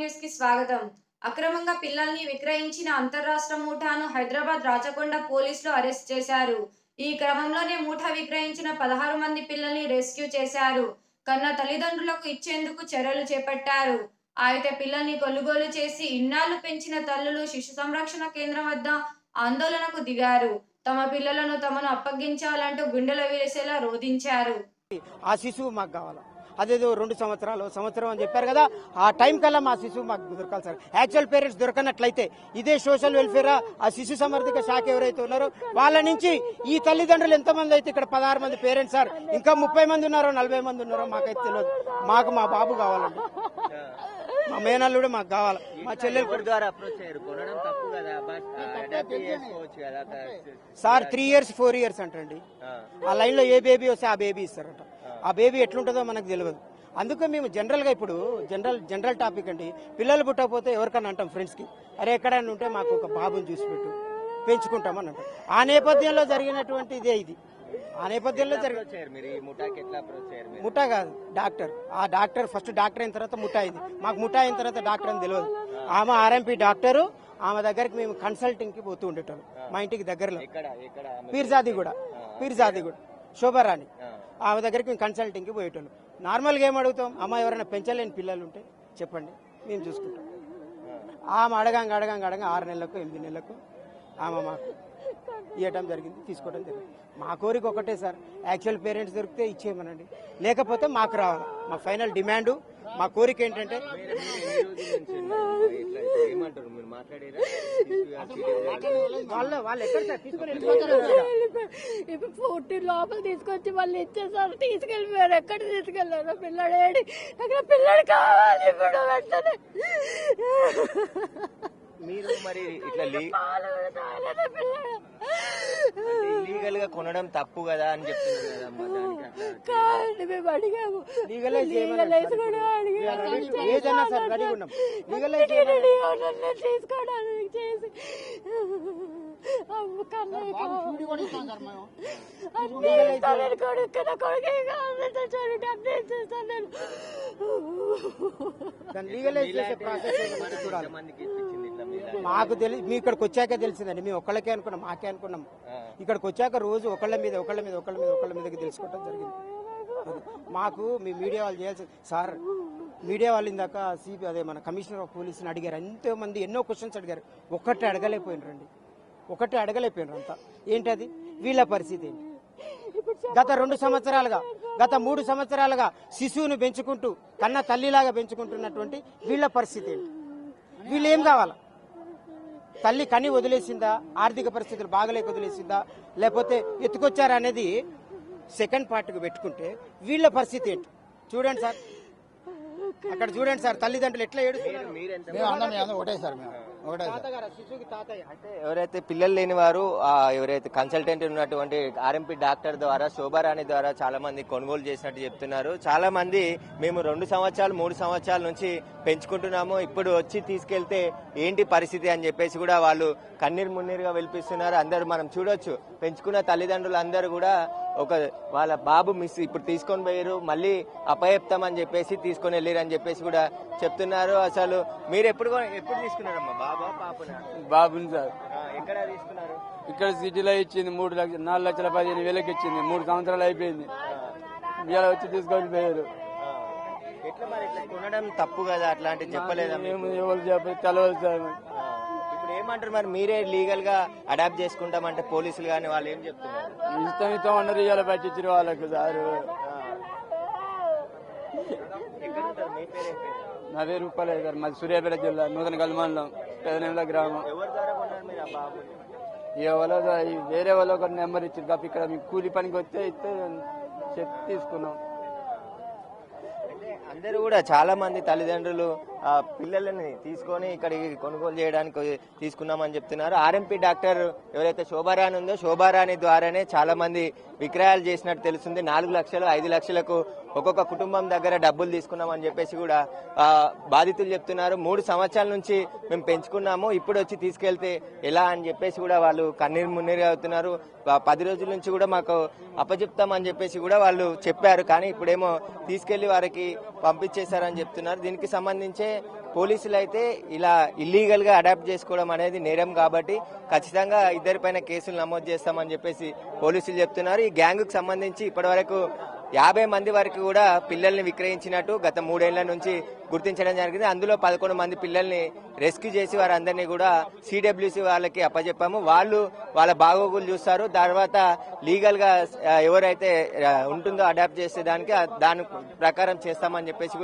News కి స్వాగతం. అక్రమంగా పిల్లల్ని విక్రయించిన అంతర్రాష్ట్ర ముఠాను హైదరాబాద్ రాచకొండ పోలీసులు అరెస్ట్ చేశారు. ఈ క్రమంలోనే ముఠా విక్రయించిన 16 మంది పిల్లల్ని రెస్క్యూ చేశారు. కన్న తల్లిదండ్రులకు ఇచ్చేందుకు చర్యలు చేపట్టారు. అయితే పిల్లల్ని కొనుగోలు చేసి ఇన్నాళ్లు పెంచిన తల్లులు శిశు సంరక్షణ కేంద్రం వద్ద ఆందోళనకు దిగారు. తమ పిల్లలను తమను అప్పగించాలంటూ గుండెలు విరిసేలా రోధించారు. ఆ శిశువు మాకు కావాలి. అదేదో 2 సంవత్సరాలు సంవత్సరం అని చెప్పారు కదా, ఆ టైం కల్లా మా శిశువు మాకు దొరకాలి సార్. యాక్చువల్ పేరెంట్స్ దొరకనట్లయితే ఇదే సోషల్ వెల్ఫేర్ ఆ శిశు సమర్థిక శాఖ ఎవరైతే ఉన్నారో వాళ్ళ నుంచి ఈ తల్లిదండ్రులు ఎంతమంది అయితే ఇక్కడ 16 మంది పేరెంట్స్ సార్, ఇంకా 30 మంది ఉన్నారో 40 మంది ఉన్నారో మాకైతే తెలియదు. మాకు మా బాబు కావాలండి, మా మేనల్లుడు మాకు కావాలి. మా చెల్లెలు ద్వారా అప్రోచ్ అయ్యారు, కొనడం తప్పు కదా, చేసుకోవచ్చు కదా సార్. 3 years 4 years అంటండి. ఆ లైన్ లో ఏ బేబీ వస్తే ఆ బేబీ ఇస్తారట. ఆ బేబీ ఎట్లుంటుందో మనకు తెలియదు. అందుకే మేము జనరల్గా ఇప్పుడు జనరల్ టాపిక్ అండి, పిల్లలు పుట్టకపోతే ఎవరికన్నా అంటాం ఫ్రెండ్స్కి, అరే ఎక్కడైనా ఉంటే మాకు ఒక బాబుని చూసి పెట్టు, పెంచుకుంటామని అంటాం. ఆ నేపథ్యంలో జరిగినటువంటి ఇదే ఇది. ఆ నేపథ్యంలో ముఠా కాదు, డాక్టర్. ఆ డాక్టర్ ఫస్ట్ డాక్టర్ అయిన తర్వాత ముఠా అయింది. మాకు ముఠా అయిన తర్వాత డాక్టర్ అని తెలియదు. ఆమె ఆర్ఎంపీ డాక్టరు. ఆమె దగ్గరికి మేము కన్సల్టింగ్ కి పోతూ ఉండేటోళ్ళం. మా ఇంటికి దగ్గరలో పీర్జాదిగూడ శోభారాణి. ఆమె దగ్గరికి మేము కన్సల్టింగ్ కి పోయేటోళ్ళం. నార్మల్గా ఏం అడుగుతాం, అమ్మ ఎవరైనా పెంచలేని పిల్లలు ఉంటే చెప్పండి, మేము చూసుకుంటాం. ఆమె అడగంగా 6 నెలలకు 8 నెలలకు ఆమె మాకు ఇవ్వటం జరిగింది, తీసుకోవడం జరిగింది. మా కోరిక ఒకటే సార్, యాక్చువల్ పేరెంట్స్ దొరికితే ఇచ్చేయమనండి, లేకపోతే మాకు రావాలి. మా ఫైనల్ డిమాండ్, మా కోరిక ఏంటంటే వాళ్ళు ఎక్కడ సార్ తీసుకొని ఇప్పుడు 14 లోపల తీసుకొచ్చి వాళ్ళు ఇచ్చేసారు, తీసుకెళ్ళిపోయారు. ఎక్కడ తీసుకెళ్లారు పిల్లడు? ఏడి అక్కడ పిల్లడు కావాలి ఇప్పుడు వెంటనే. మీరు మరి ఇట్లా లీగల్ గా కొనడం తప్పు కదా అని చెప్తున్నారు కాదండి, మేము అడిగాము తీసుకోవడానికి చేసి మాకు తెలియదు. మీ ఇక్కడికి వచ్చాక తెలిసిందండి. మేము ఒక్కళ్ళకే అనుకున్నాం, మాకే అనుకున్నాం. ఇక్కడికి వచ్చాక రోజు ఒకళ్ళ మీద తెలుసుకోవడం జరిగింది. మాకు మీ మీడియా వాళ్ళు చేయాల్సి సార్, మీడియా వాళ్ళు ఇందాక సిపి అదే మన కమిషనర్ ఆఫ్ పోలీసుని అడిగారు. ఎంతో మంది ఎన్నో క్వశ్చన్స్ అడిగారు, ఒకటే అడగలేకపోయినారండి. అంతా ఏంటది, వీళ్ళ పరిస్థితి ఏంటి? గత 2 సంవత్సరాలుగా, గత 3 సంవత్సరాలుగా శిశువును పెంచుకుంటూ కన్న తల్లిలాగా పెంచుకుంటున్నటువంటి వీళ్ళ పరిస్థితి ఏంటి? వీళ్ళు ఏం కావాలా? తల్లి కని వదిలేసిందా, ఆర్థిక పరిస్థితులు బాగలేక వదిలేసిందా, లేకపోతే ఎత్తుకొచ్చారా అనేది సెకండ్ పార్ట్కి పెట్టుకుంటే వీళ్ళ పరిస్థితి ఏంటి చూడండి సార్. అక్కడ చూడండి సార్, తల్లిదండ్రులు ఎట్లా ఏడుస్తున్నారు. అంటే ఎవరైతే పిల్లలు లేని వారు, ఎవరైతే కన్సల్టెంట్ ఉన్నటువంటి ఆర్ఎంపీ డాక్టర్ ద్వారా, శోభారాణి ద్వారా చాలా మంది కొనుగోలు చేసినట్టు చెప్తున్నారు. చాలా మంది మేము 2 సంవత్సరాలు 3 సంవత్సరాల నుంచి పెంచుకుంటున్నాము, ఇప్పుడు వచ్చి తీసుకెళ్తే ఏంటి పరిస్థితి అని చెప్పేసి కూడా వాళ్ళు కన్నీరు మున్నీరుగా వెలిపిస్తున్నారు. అందరూ మనం చూడొచ్చు, పెంచుకున్న తల్లిదండ్రులు అందరూ కూడా వాళ్ళ బాబు మిస్ ఇప్పుడు తీసుకొని పోయారు, మళ్ళీ అపయప్తామని చెప్పేసి తీసుకొని వెళ్ళారు అని చెప్పేసి కూడా చెప్తున్నారు. అసలు మీరు ఎప్పుడు తీసుకున్నారమ్మా బాబా పాపనా? బాబుని సార్. ఎక్కడ తీసుకున్నారు? ఇక్కడ సిటీలో ఇచ్చింది 4,15,000 ఇచ్చింది. 3 సంవత్సరాలు అయిపోయింది, ఇలా వచ్చి తీసుకొని పోయారు. ఎట్లా మరి ఇట్లా కొనడం తప్పు కదా, అట్లాంటివి చెప్పలేదా? మేము ఎవరు చెప్పి తెలవదు సార్. ఇప్పుడు ఏమంటారు మరి, మీరే లీగల్ గా అడాప్ట్ చేసుకుంటామంటే పోలీసులు కానీ వాళ్ళు ఏం చెప్తున్నారు? ఇష్టం అన్నారు, ఇవాళ పట్టించారు వాళ్ళకు సార్. నా పేరు రూపాయలే సార్, మాది సూర్యాపేట జిల్లా నూతన గల్మాన్లో పెదనెల గ్రామం. ఎవరో వేరే వాళ్ళు ఒక నెంబర్ ఇచ్చారు కాబట్టి ఇక్కడ మీకు కూలి పనికి వస్తే చెప్పి తీసుకున్నాం. అందరూ కూడా చాలా మంది తల్లిదండ్రులు పిల్లలని తీసుకొని ఇక్కడికి కొనుగోలు చేయడానికి తీసుకున్నామని చెప్తున్నారు. ఆర్ఎంపీ డాక్టర్ ఎవరైతే శోభారాణి ఉందో, శోభారాణి ద్వారానే చాలా మంది విక్రయాలు చేసినట్టు తెలుస్తుంది. 4 లక్షలు 5 లక్షలకు ఒక్కొక్క కుటుంబం దగ్గర డబ్బులు తీసుకున్నామని చెప్పేసి కూడా బాధితులు చెప్తున్నారు. 3 సంవత్సరాల నుంచి మేము పెంచుకున్నాము, ఇప్పుడు వచ్చి తీసుకెళ్తే ఎలా అని చెప్పేసి కూడా వాళ్ళు కన్నీరు మున్నీరు అవుతున్నారు. 10 రోజుల నుంచి కూడా మాకు అప్పచెప్తామని చెప్పేసి కూడా వాళ్ళు చెప్పారు, కానీ ఇప్పుడేమో తీసుకెళ్లి వారికి పంపించేశారని చెప్తున్నారు. దీనికి సంబంధించే పోలీసులు అయితే ఇలా ఇల్లీగల్ గా అడాప్ట్ చేసుకోవడం అనేది నేరం కాబట్టి ఖచ్చితంగా ఇద్దరిపైన కేసులు నమోదు చేస్తామని చెప్పేసి పోలీసులు చెప్తున్నారు. ఈ గ్యాంగ్ కు సంబంధించి ఇప్పటివరకు 50 మంది వరకు కూడా పిల్లల్ని విక్రయించినట్టు గత 3 ఏళ్ల నుంచి గుర్తించడం జరిగింది. అందులో 11 మంది పిల్లల్ని రెస్క్యూ చేసి వారందరినీ కూడా సిడబ్ల్యూసి వాళ్ళకి అప్పచెప్పాము. వాళ్ళు వాళ్ళ బాగోగులు చూస్తారు. తర్వాత లీగల్ గా ఎవరైతే ఉంటుందో అడాప్ట్ చేసే దాని ప్రకారం చేస్తామని చెప్పేసి కూడా